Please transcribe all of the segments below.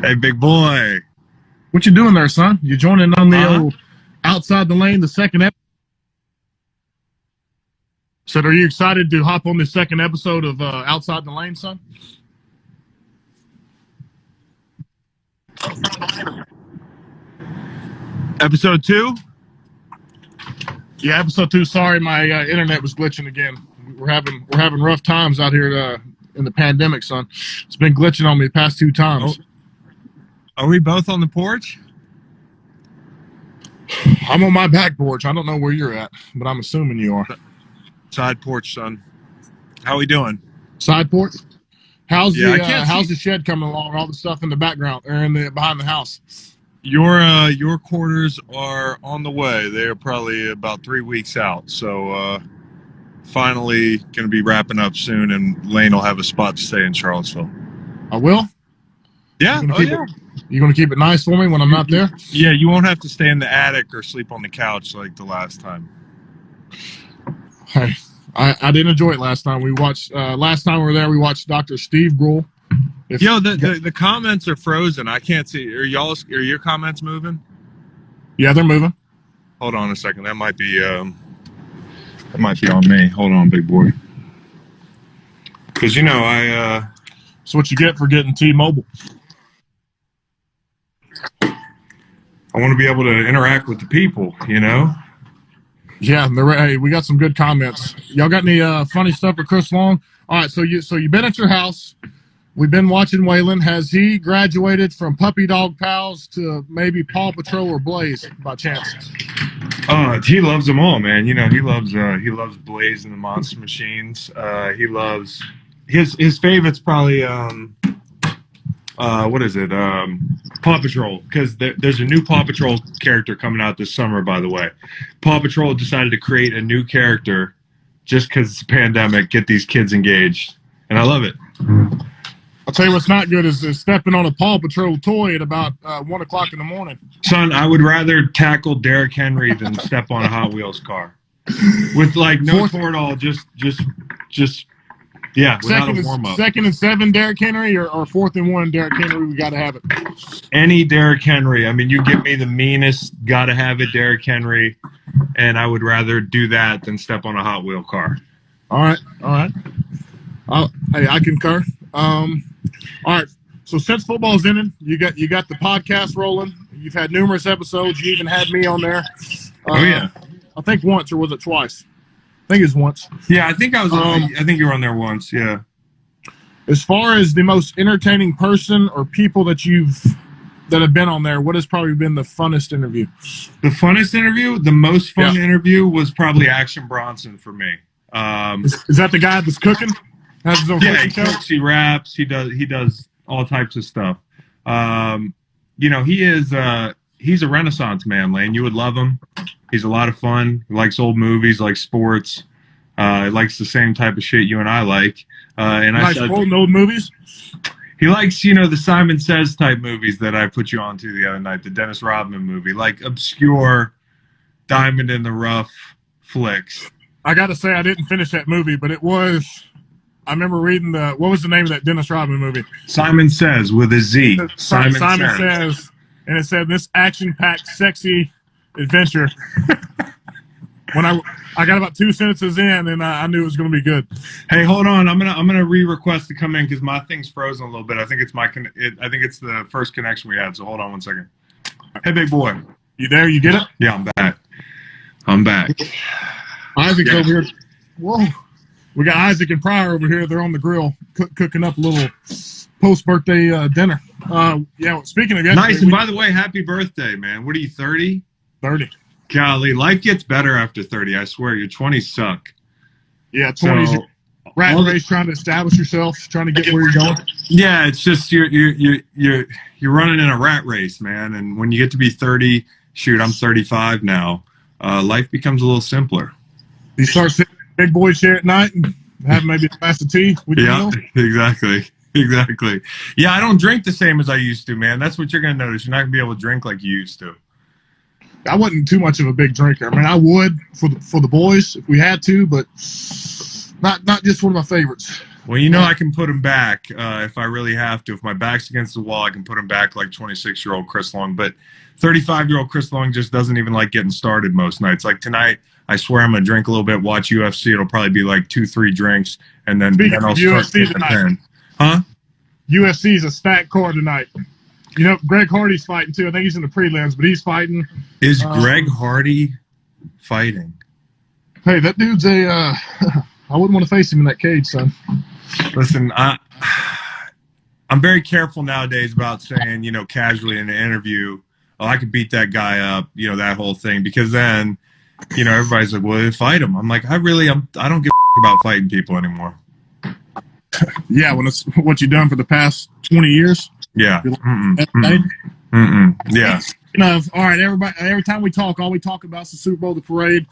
Hey, big boy. What you doing there, son? You joining on the old Outside the Lane, the second episode? So are you excited to hop on the second episode of Outside the Lane, son? Episode 2? Yeah, episode 2. Sorry, my internet was glitching again. We're having rough times out here in the pandemic, son. It's been glitching on me the past 2 times. Are we both on the porch? I'm on my back porch. I don't know where you're at, but I'm assuming you are. Side porch, son. How we doing? Side porch? How's the shed coming along? All the stuff in the background or behind the house? Your quarters are on the way. They're probably about 3 weeks out. So finally going to be wrapping up soon, and Lane will have a spot to stay in Charlottesville. I will? Yeah. You going to keep it nice for me when I'm not there? Yeah, you won't have to stay in the attic or sleep on the couch like the last time. Hey, I did enjoy it last time. We watched last time we were there. We watched Dr. Steve Gruhl. The comments are frozen. I can't see. Are your comments moving? Yeah, they're moving. Hold on a second. That might be on me. Hold on, big boy. Because That's what you get for getting T-Mobile. I want to be able to interact with the people, Yeah, hey, we got some good comments. Y'all got any funny stuff for Chris Long? All right, so you've been at your house. We've been watching Waylon. Has he graduated from Puppy Dog Pals to maybe Paw Patrol or Blaze by chance? He loves them all, man. He loves Blaze and the Monster Machines. He loves his favorite's probably what is it? Paw Patrol, because there's a new Paw Patrol character coming out this summer, by the way. Paw Patrol decided to create a new character just because it's a pandemic, get these kids engaged, and I love it. I'll tell you what's not good is stepping on a Paw Patrol toy at about 1 o'clock in the morning. Son, I would rather tackle Derrick Henry than step on a Hot Wheels car. With no tour at all, just yeah, without a warm-up. 2nd and 7 Derrick Henry or 4th and 1 Derrick Henry, we got to have it. Any Derrick Henry. I mean, you give me the meanest, got to have it Derrick Henry, and I would rather do that than step on a Hot Wheel car. All right. Hey, I concur. All right. So since football's ended, you got the podcast rolling. You've had numerous episodes. You even had me on there. Yeah. I think once, or was it twice? I think it's once. Yeah, I think I was. I think you were on there once. Yeah. As far as the most entertaining person or people that have been on there, what has probably been the funnest interview? The funnest interview, the most fun interview was probably Action Bronson for me. Is that the guy that's cooking? Has his own he cooks, he raps, he does all types of stuff. He's a Renaissance man, Lane. You would love him. He's a lot of fun. He likes old movies, likes sports. He likes the same type of shit you and I like. Old movies? He likes, the Simon Says type movies that I put you onto the other night, the Dennis Rodman movie, like obscure, diamond in the rough flicks. I got to say, I didn't finish that movie, but it was. I remember reading what was the name of that Dennis Rodman movie? Simon Says with a Z. Simon Says. And it said, this action-packed, sexy adventure. When I got about 2 sentences in, and I knew it was going to be good. Hey, hold on. I'm gonna re-request to come in because my thing's frozen a little bit. I think it's I think it's the first connection we had. So hold on 1 second. Hey, big boy. You there? You get it? Yeah, I'm back. Isaac's over here. Whoa. We got Isaac and Pryor over here. They're on the grill cooking up a little post-birthday dinner. Speaking of nice. And by the way, happy birthday, man. What are you, 30? 30. Golly, life gets better after 30. I swear, your 20s suck. Yeah, 20s. Rat race, trying to establish yourself, trying to get where you're going. Yeah, it's just you're running in a rat race, man. And when you get to be 30, shoot, I'm 35 now. Life becomes a little simpler. You start sitting in the big boy chair at night and have maybe a glass of tea. Yeah, exactly. Yeah, I don't drink the same as I used to, man. That's what you're going to notice. You're not going to be able to drink like you used to. I wasn't too much of a big drinker. I mean, I would for the boys if we had to, but not just one of my favorites. Well, you know, I can put him back if I really have to. If my back's against the wall, I can put him back like 26-year-old Chris Long. But 35-year-old Chris Long just doesn't even like getting started most nights. Like tonight, I swear I'm gonna drink a little bit, watch UFC. It'll probably be like 2-3 drinks, and then I'll start UFC the pen. Huh? UFC is a stacked card tonight. You know, Greg Hardy's fighting too. I think he's in the prelims, but he's fighting. Is Greg Hardy fighting? Hey, that dude's a. I wouldn't want to face him in that cage, son. Listen, I'm very careful nowadays about saying, you know, casually in an interview, oh, I could beat that guy up, you know, that whole thing, because then, you know, everybody's like, well, fight him. I'm like, I don't give a about fighting people anymore. Yeah, when it's what you've done for the past 20 years. Yeah. Yeah. You know, all right, everybody. Every time we talk, all we talk about is the Super Bowl, the parade.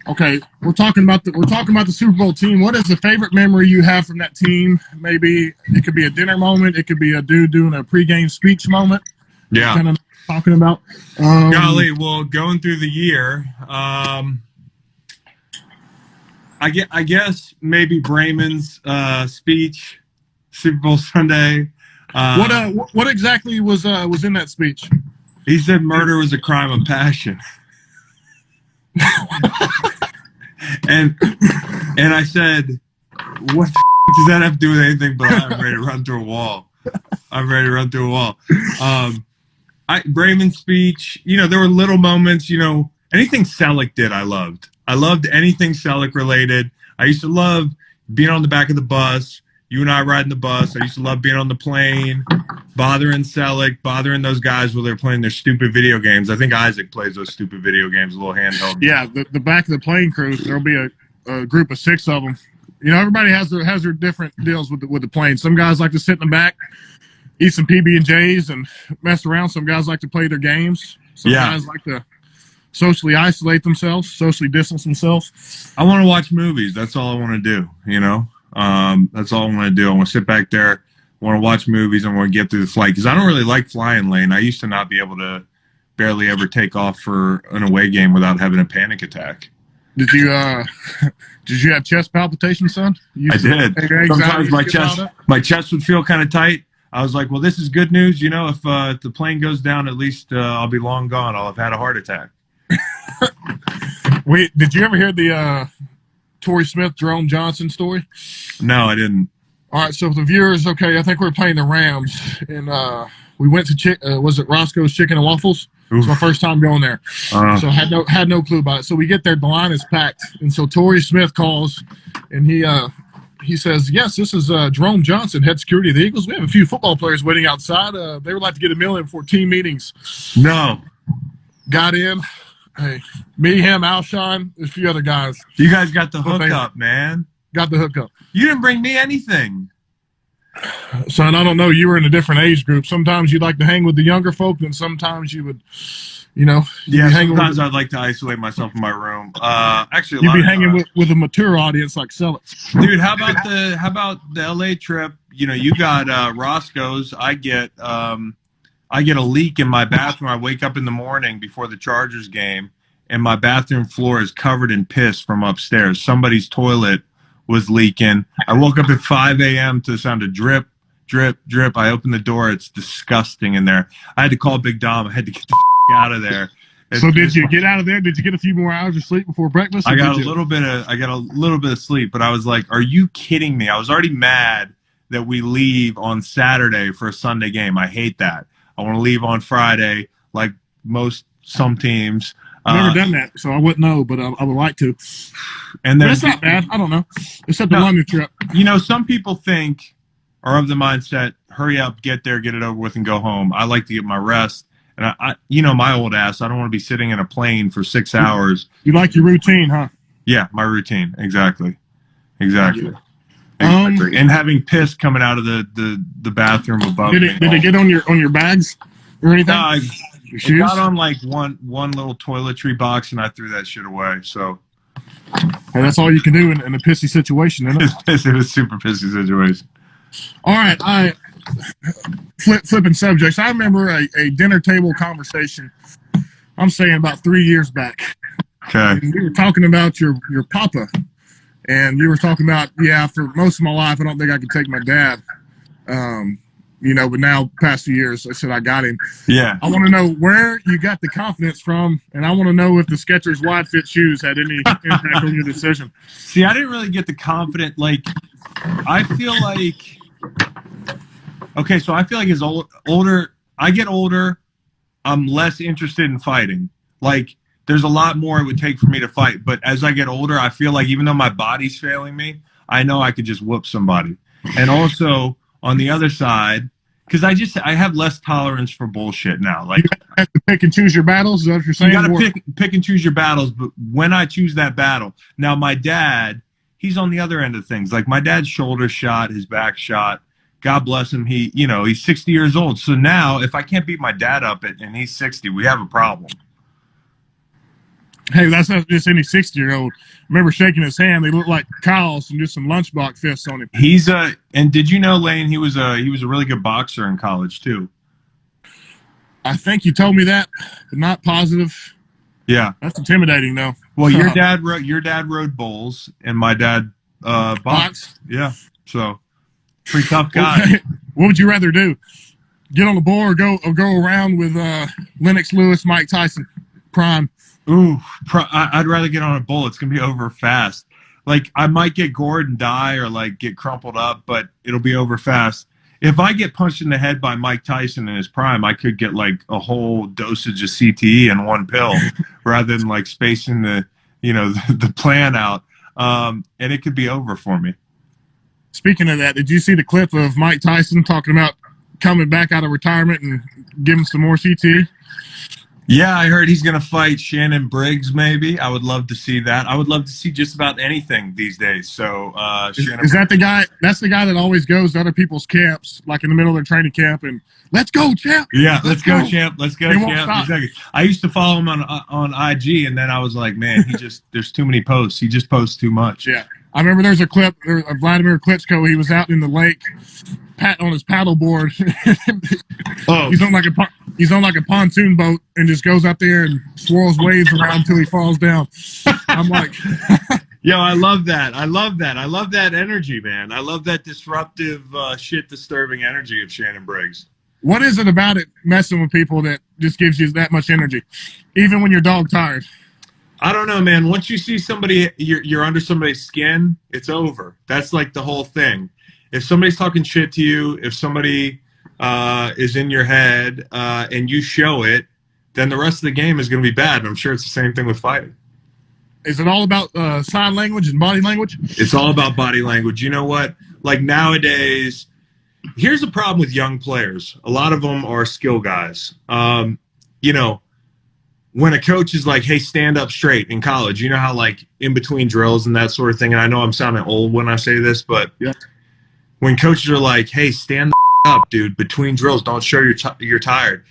Okay, we're talking about the Super Bowl team. What is the favorite memory you have from that team? Maybe it could be a dinner moment. It could be a dude doing a pregame speech moment. Yeah. Kind of talking about. Golly, well, going through the year, I guess maybe Brayman's speech, Super Bowl Sunday. What exactly was in that speech? He said murder was a crime of passion. and I said, what the does that have to do with anything? But I'm ready to run through a wall. Brayman's speech, you know, there were little moments, you know, anything Selleck did, I loved. I loved anything Selleck related. I used to love being on the back of the bus. You and I riding the bus. I used to love being on the plane, bothering Selleck, bothering those guys while they're playing their stupid video games. I think Isaac plays those stupid video games, a little handheld. Yeah, the back of the plane crew, there'll be a group of 6 of them. You know, everybody has their different deals with the plane. Some guys like to sit in the back, eat some PB&Js, and mess around. Some guys like to play their games. Some guys like to socially isolate themselves, socially distance themselves. I want to watch movies. That's all I want to do, you know? That's all I want to do. I want to sit back there, I want to watch movies, and I want to get through the flight. Because I don't really like flying, Lane. I used to not be able to barely ever take off for an away game without having a panic attack. Did you have chest palpitations, son? I did. Sometimes my chest would feel kind of tight. I was like, well, this is good news. You know, if the plane goes down, at least I'll be long gone. I'll have had a heart attack. Wait, did you ever hear the Torrey Smith, Jerome Johnson story? No, I didn't. All right, so for the viewers, okay, I think we were playing the Rams, and we went to was it Roscoe's Chicken and Waffles? It was my first time going there, so I had no clue about it. So we get there, the line is packed, and so Torrey Smith calls, and he says, "Yes, this is Jerome Johnson, head security of the Eagles. We have a few football players waiting outside. They would like to get a meal in before team meetings." No. Got in. Hey, me, him, Alshon, a few other guys. You guys got the hookup, man. Got the hookup. You didn't bring me anything. Son, I don't know. You were in a different age group. Sometimes you'd like to hang with the younger folk, and sometimes you would, you know. Yeah, sometimes I'd like to isolate myself in my room. Actually, you'd be hanging with a mature audience like Selleck. Dude, how about the LA trip? You know, you got Roscoe's. I get a leak in my bathroom. I wake up in the morning before the Chargers game, and my bathroom floor is covered in piss from upstairs. Somebody's toilet was leaking. I woke up at 5 a.m. to the sound of drip, drip, drip. I opened the door. It's disgusting in there. I had to call Big Dom. I had to get the out of there. So did you get out of there? Did you get a few more hours of sleep before breakfast? I got a little bit of sleep, but I was like, are you kidding me? I was already mad that we leave on Saturday for a Sunday game. I hate that. I want to leave on Friday like some teams. I've never done that, so I wouldn't know, but I would like to. And that's not bad. I don't know. Except the London trip. You know, some people are of the mindset, hurry up, get there, get it over with, and go home. I like to get my rest. And I you know, my old ass, I don't want to be sitting in a plane for 6 hours. You like your routine, huh? Yeah, my routine. Exactly. And having piss coming out of the bathroom above me. Did it get on your bags or anything? No, it got on like one little toiletry box, and I threw that shit away. So hey, that's all you can do in a pissy situation, isn't it? It was a super pissy situation. All right, I flipping subjects. I remember a dinner table conversation. I'm saying about 3 years back. Okay. And we were talking about your papa, And you were talking about, yeah, for most of my life, I don't think I could take my dad. But now, past few years, I said I got him. Yeah. I want to know where you got the confidence from, and I want to know if the Skechers wide fit shoes had any impact on your decision. See, I didn't really get the confident. Like, I feel like, okay, so I feel like as older I get older, I'm less interested in fighting. Like, there's a lot more it would take for me to fight. But as I get older, I feel like even though my body's failing me, I know I could just whoop somebody. And also on the other side, because I have less tolerance for bullshit now. Like, you have to pick and choose your battles. Is that what you're saying? You got to pick and choose your battles. But when I choose that battle, now my dad, he's on the other end of things. Like, my dad's shoulder shot, his back shot. God bless him. He's 60 years old. So now, if I can't beat my dad up and he's 60, we have a problem. Hey, that's not just any 60-year-old. Remember shaking his hand? They look like Kyle's and just some lunchbox fists on him. And did you know, Lane, he was a really good boxer in college too. I think you told me that, but not positive. Yeah, that's intimidating, though. Well, your dad rode bulls, and my dad boxed. Yeah, so pretty tough guy. What would you rather do? Get on the bull or go around with Lennox Lewis, Mike Tyson, prime? Ooh, I'd rather get on a bull. It's gonna be over fast. Like, I might get gored and die, or like get crumpled up, but it'll be over fast. If I get punched in the head by Mike Tyson in his prime, I could get like a whole dosage of CTE in one pill, rather than like spacing the plan out, and it could be over for me. Speaking of that, did you see the clip of Mike Tyson talking about coming back out of retirement and giving some more CTE? Yeah, I heard he's going to fight Shannon Briggs, maybe. I would love to see that. I would love to see just about anything these days. So, is that the guy? That's the guy that always goes to other people's camps, like in the middle of their training camp, and let's go, champ. Yeah, let's go, champ. Let's go, champ. Exactly. I used to follow him on IG, and then I was like, man, there's too many posts. He just posts too much. Yeah, I remember there's a clip of Vladimir Klitschko. He was out in the lake, on his paddleboard. Oh, he's on like a pontoon boat and just goes out there and swirls waves around until he falls down. I'm like, yo, I love that. I love that energy, man. I love that disruptive, shit disturbing energy of Shannon Briggs. What is it about it messing with people that just gives you that much energy, even when you're dog tired? I don't know, man. Once you see somebody, you're under somebody's skin, it's over. That's like the whole thing. If somebody's talking shit to you, if somebody is in your head and you show it, then the rest of the game is going to be bad. And I'm sure it's the same thing with fighting. Is it all about sign language and body language? It's all about body language. You know what? Like, nowadays, here's the problem with young players. A lot of them are skill guys. When a coach is like, hey, stand up straight in college, you know how, like, in between drills and that sort of thing, and I know I'm sounding old when I say this, but yeah. When coaches are like, hey, stand the up, dude, between drills, don't show you're tired.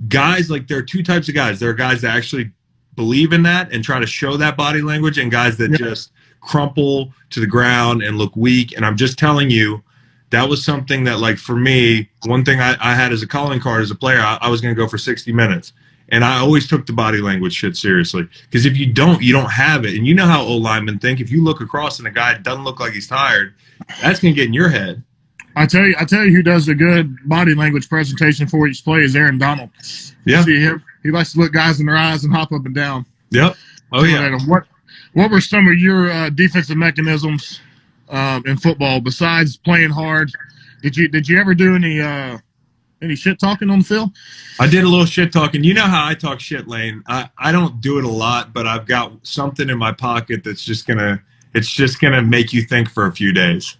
Guys, like, there are two types of guys. There are guys that actually believe in that and try to show that body language, and guys that just crumple to the ground and look weak. And I'm just telling you, that was something that, like, for me, one thing I had as a calling card as a player, I was going to go for 60 minutes. And I always took the body language shit seriously. Because if you don't have it. And you know how old linemen think. If you look across and a guy doesn't look like he's tired, that's going to get in your head. I tell you who does a good body language presentation for each play is Aaron Donald. Yeah. See him? He likes to look guys in their eyes and hop up and down. Yep. Oh, yeah. What were some of your defensive mechanisms in football besides playing hard? Did you ever do any shit talking on the field? I did a little shit talking. You know how I talk shit, Lane. I don't do it a lot, but I've got something in my pocket that's just gonna make you think for a few days.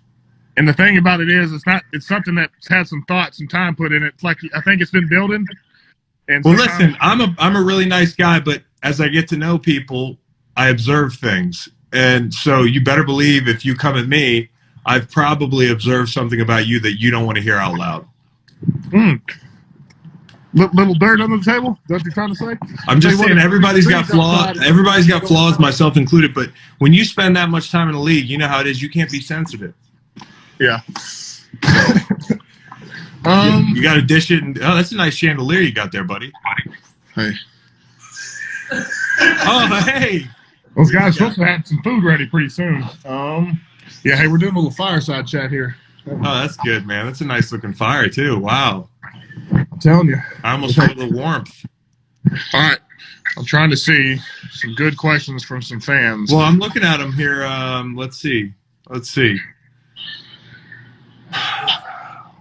And the thing about it is, it's something that's had some thought, some time put in it. It's like, I think it's been building. And well, listen, I'm a really nice guy, but as I get to know people, I observe things. And so you better believe if you come at me, I've probably observed something about you that you don't want to hear out loud. Little dirt under the table? Is that what you're trying to say? I'm just saying everybody's got flaws. Everybody's got flaws, myself included. But when you spend that much time in the league, you know how it is. You can't be sensitive. Yeah. You got to dish it. That's a nice chandelier you got there, buddy. Hey. Oh, hey. Those guys are supposed to have some food ready pretty soon. Yeah, hey, we're doing a little fireside chat here. Oh, that's good, man. That's a nice looking fire too. Wow. I'm telling you. I almost feel the warmth. All right. I'm trying to see some good questions from some fans. Well, I'm looking at them here. Let's see.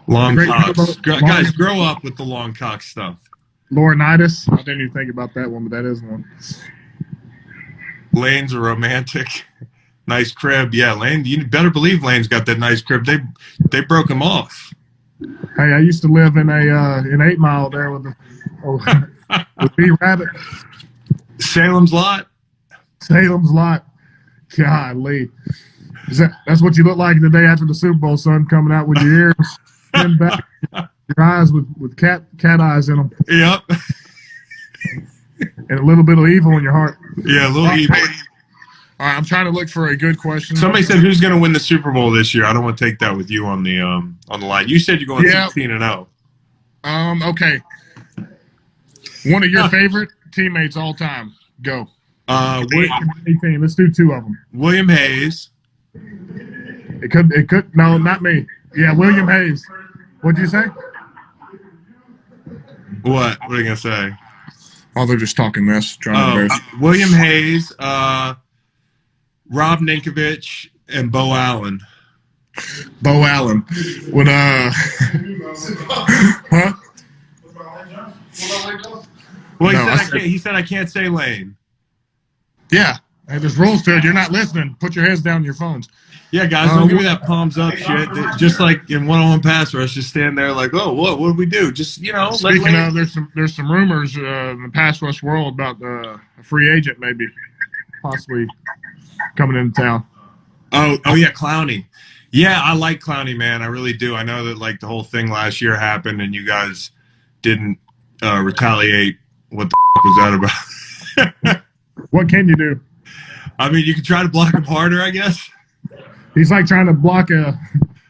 Long cocks. Guys, grow up with the long cock stuff. Laurinaitis. I didn't even think about that one, but that is one. Lane's a romantic. Nice crib. Yeah, Lane, you better believe Lane's got that nice crib. They broke him off. Hey, I used to live in in 8 Mile there with with B Rabbit. Salem's Lot. Salem's Lot. Golly. That's what you look like the day after the Super Bowl, son, coming out with your ears pinned back, your eyes with cat eyes in them. Yep. And a little bit of evil in your heart. Yeah, a little evil. All right, I'm trying to look for a good question. Somebody said, "Who's going to win the Super Bowl this year?" I don't want to take that with you on the line. You said you're going 16-0. Okay. One of your favorite teammates all time. Go. Let's do 2 of them. William Hayes. It could. No, not me. Yeah, William Hayes. What'd you say? What are you going to say? Oh, they're just talking mess. William Hayes. Rob Ninkovich and Bo Allen. Bo Allen. When huh? Well, he said I can't say Lane. Yeah. Hey, there's rules to it. You're not listening. Put your heads down on your phones. Yeah, guys, don't give me that palms up shit. Just like in one-on-one pass rush, just stand there like, oh, what do we do? Just, Speaking of, there's some rumors in the pass rush world about a free agent maybe possibly coming into town. Oh yeah, Clowney. Yeah, I like Clowney, man. I really do. I know that like the whole thing last year happened and you guys didn't retaliate. What the was that about? What can you do? I mean, you can try to block him harder, I guess. He's like trying to block a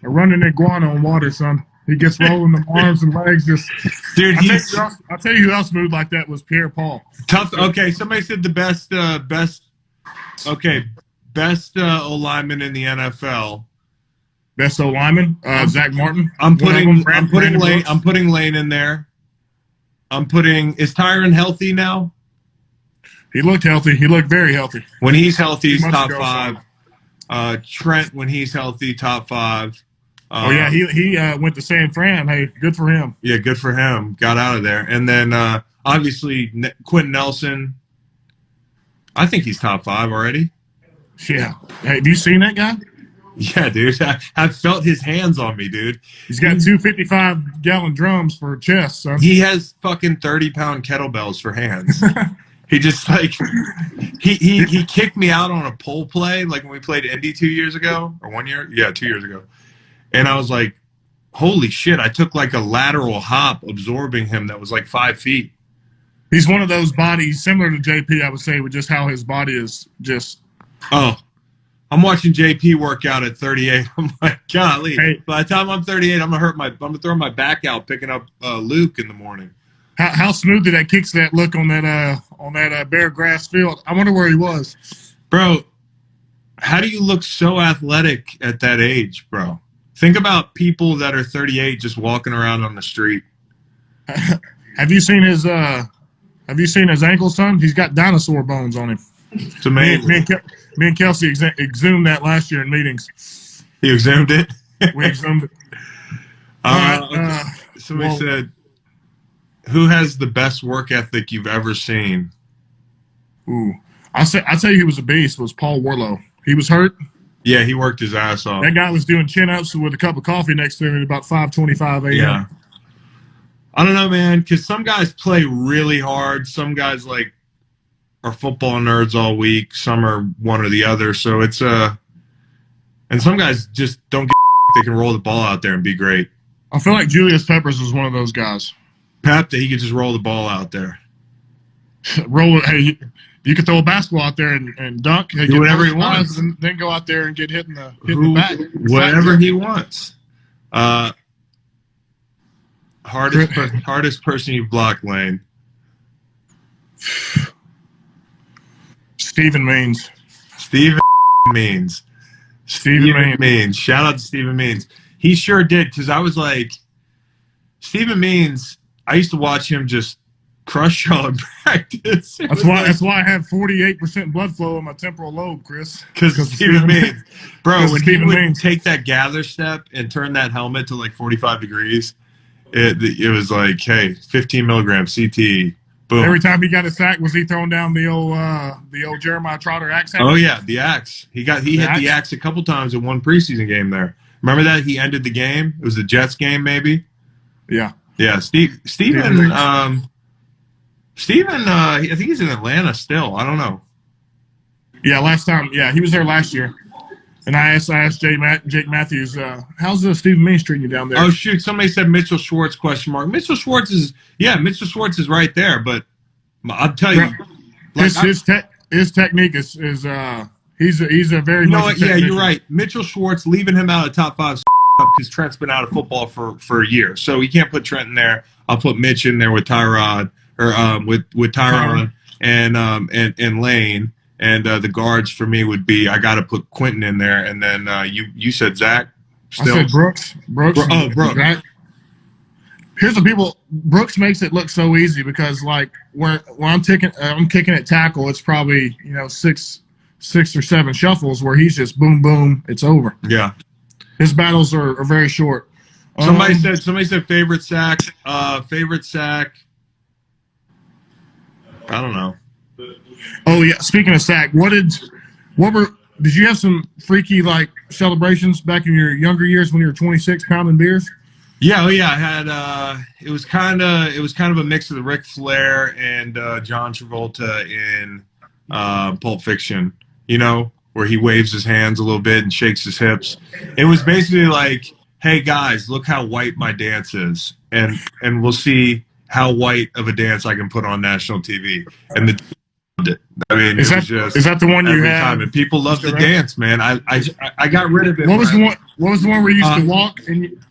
running iguana on water, son. He gets rolling the arms and legs. Just dude. I'll tell you who else moved like that was Pierre Paul. Tough. Okay, somebody said the best O lineman in the NFL. Best O lineman, Zach Martin. I'm putting Lane in there. Is Tyron healthy now? He looked healthy. He looked very healthy. When he's healthy, he's top 5. Trent, when he's healthy, top 5. He went to San Fran. Hey, good for him. Yeah, good for him. Got out of there. And then obviously Quentin Nelson. I think he's top 5 already. Yeah. Hey, have you seen that guy? Yeah, dude. I've felt his hands on me, dude. He's got 2 55-gallon drums for chest, son. He has fucking 30-pound kettlebells for hands. He just like he kicked me out on a pole play like when we played Indy 2 years ago or 1 year. Yeah, 2 years ago. And I was like, holy shit, I took like a lateral hop absorbing him that was like 5 feet. He's one of those bodies similar to JP, I would say, with just how his body is just. Oh, I'm watching JP work out at 38. I'm like, golly. Hey, by the time I'm 38, I'm gonna throw my back out picking up Luke in the morning. How smooth did that kickstand look on that bare grass field? I wonder where he was. Bro, how do you look so athletic at that age, bro? Think about people that are 38 just walking around on the street. Have you seen his ankle, son? He's got dinosaur bones on him. It's amazing. Me and Kelsey exhumed that last year in meetings. You exhumed it? We exhumed it. Somebody said, who has the best work ethic you've ever seen? Ooh. I tell you who was a beast was Paul Warlow. He was hurt. Yeah, he worked his ass off. That guy was doing chin-ups with a cup of coffee next to him at about 5:25 a.m. Yeah. I don't know, man, because some guys play really hard. Some guys, like, are football nerds all week. Some are one or the other. So it's and some guys just don't get they can roll the ball out there and be great. I feel like Julius Peppers was one of those guys. Pep, that he could just roll the ball out there. Roll it. Hey, you could throw a basketball out there and dunk. Hey, do whatever he wants. And then go out there and get hit in the back. Whatever he wants. Hardest person you've blocked, Lane. Stephen Means. Steven Means. Steven Means. Shout out to Steven Means. He sure did, because I was like, Steven Means, I used to watch him just crush y'all in practice. That's why I have 48% blood flow in my temporal lobe, Chris. Because Steven Means. Bro, when he would take that gather step and turn that helmet to like 45 degrees, it was like, hey, 15 milligrams CT. Boom. Every time he got a sack, was he throwing down the old Jeremiah Trotter axe? Oh yeah, the axe. He hit the axe a couple times in one preseason game there. Remember that? He ended the game. It was the Jets game, maybe. Yeah. Yeah. Steven. I think he's in Atlanta still. I don't know. Yeah, last time. Yeah, he was there last year. And I asked Jake Matthews, how's Steven Means treating you down there? Oh shoot! Somebody said Mitchell Schwartz ? Mitchell Schwartz is right there, but I'll tell you, his technique is he's a very yeah, you're right. Mitchell Schwartz, leaving him out of top 5 because Trent's been out of football for a year, so you can't put Trent in there. I'll put Mitch in there with Tyrod or with Tyrod and Lane. And the guards for me would be, I got to put Quentin in there, and then you said Zach. Still? I said Brooks. Brooks. Brooks. Here's the people. Brooks makes it look so easy because like when I'm kicking at tackle, it's probably 6 or 7 shuffles where he's just boom boom, it's over. Yeah. His battles are very short. Somebody said favorite sack. Favorite sack. I don't know. Oh yeah, speaking of sack, did you have some freaky like celebrations back in your younger years when you were 26 pounding beers? Yeah, I had it was kind of a mix of the Ric Flair and John Travolta in Pulp Fiction, where he waves his hands a little bit and shakes his hips. It was basically like, hey guys, look how white my dance is, and we'll see how white of a dance I can put on national TV. And I mean, is that the one you had? And people love the dance, man. I got rid of it. What was the one where you used to walk and?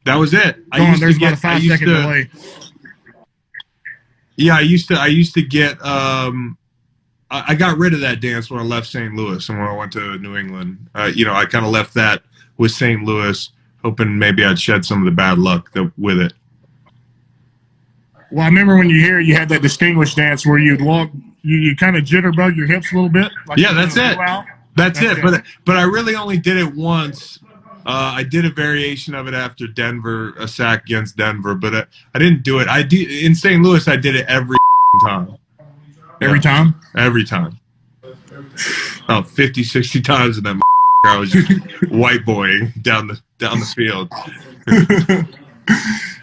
That was it. There's about a 5-second delay. Yeah, I used to get. I got rid of that dance when I left St. Louis and when I went to New England. I kind of left that with St. Louis, hoping maybe I'd shed some of the bad luck with it. Well, I remember when you had that distinguished dance where you'd walk, you kind of jitterbug your hips a little bit. Like yeah, that's it. That's it. But I really only did it once. I did a variation of it after Denver, a sack against Denver, but I didn't do it. In St. Louis, I did it every time. Every time? Every time. Oh, 50, 60 times in that I was just white boying down the field.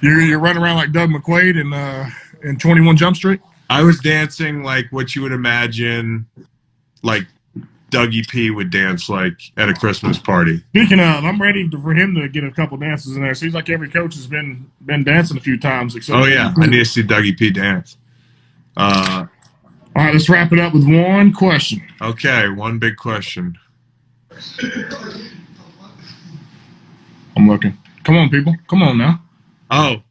You're running around like Doug McQuaid in 21 Jump Street? I was dancing like what you would imagine like Dougie P would dance like at a Christmas party. Speaking of, I'm ready for him to get a couple dances in there. Seems like every coach has been dancing a few times. Oh, yeah. I need to see Dougie P dance. All right, let's wrap it up with one question. Okay, one big question. I'm looking. Come on, people. Come on now. Oh,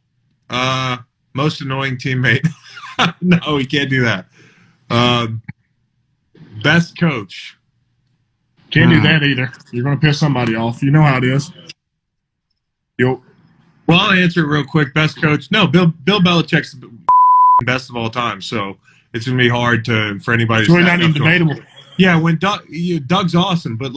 most annoying teammate. No, we can't do that. Best coach. Can't do that either. You're going to piss somebody off. You know how it is. Well, I'll answer it real quick. Best coach. No, Bill Belichick's the best of all time. So it's going to be hard for anybody. It's really not even debatable. Yeah, when Doug's awesome, but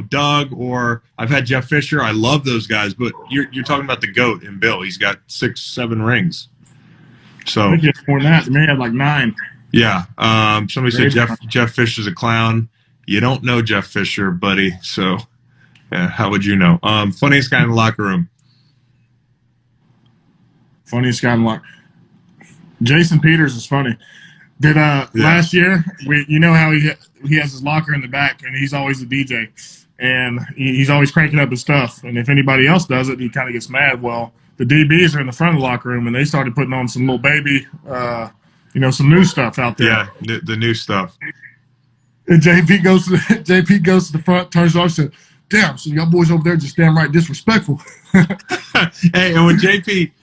Doug or I've had Jeff Fisher. I love those guys, but you're talking about the GOAT in Bill. He's got 6, 7 rings. So just more than that. The man had like 9. Yeah. Somebody said Jeff Fisher's a clown. You don't know Jeff Fisher, buddy. So how would you know? Funniest guy in the locker room. Funniest guy in the locker. Jason Peters is funny. Did last year? How he has his locker in the back, and he's always the DJ, and he's always cranking up his stuff. And if anybody else does it, he kind of gets mad. Well, the DBs are in the front of the locker room, and they started putting on some little baby, some new stuff out there. Yeah, the new stuff. And JP goes to the front, turns off, and said, "Damn, so y'all boys over there just damn right disrespectful." Hey, and when JP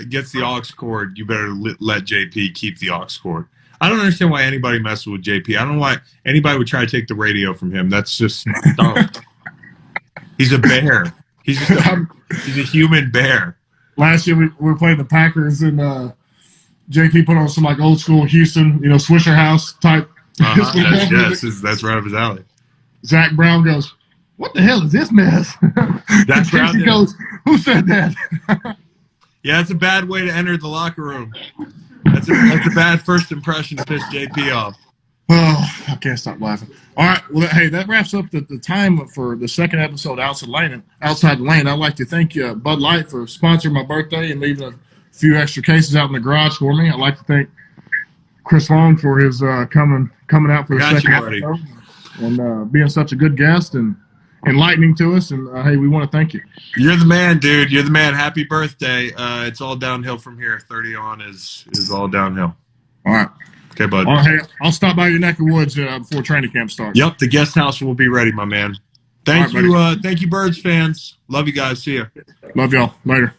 gets the aux cord, you better let JP keep the aux cord. I don't understand why anybody messes with JP. I don't know why anybody would try to take the radio from him. That's just dumb. He's a bear. He's just he's a human bear. Last year we were playing the Packers, and JP put on some like old school Houston, Swisher House type. That's right up his alley. Zach Brown goes, "What the hell is this mess?" Zach Brown goes, "Who said that?" Yeah, it's a bad way to enter the locker room. That's a bad first impression to piss JP off. Oh, I can't stop laughing. All right, well, hey, that wraps up the time for the second episode Outside the Lane. I'd like to thank Bud Light for sponsoring my birthday and leaving a few extra cases out in the garage for me. I'd like to thank Chris Long for his coming out for the second episode and being such a good guest and enlightening to us. And hey, we want to thank you. You're the man, dude. You're the man. Happy birthday. It's all downhill from here. 30 on is all downhill. All right. Okay, bud. Hey, I'll stop by your neck of woods before training camp starts. Yep, the guest house will be ready, my man. Thank you, Birds fans. Love you guys. See ya. Love y'all. Later.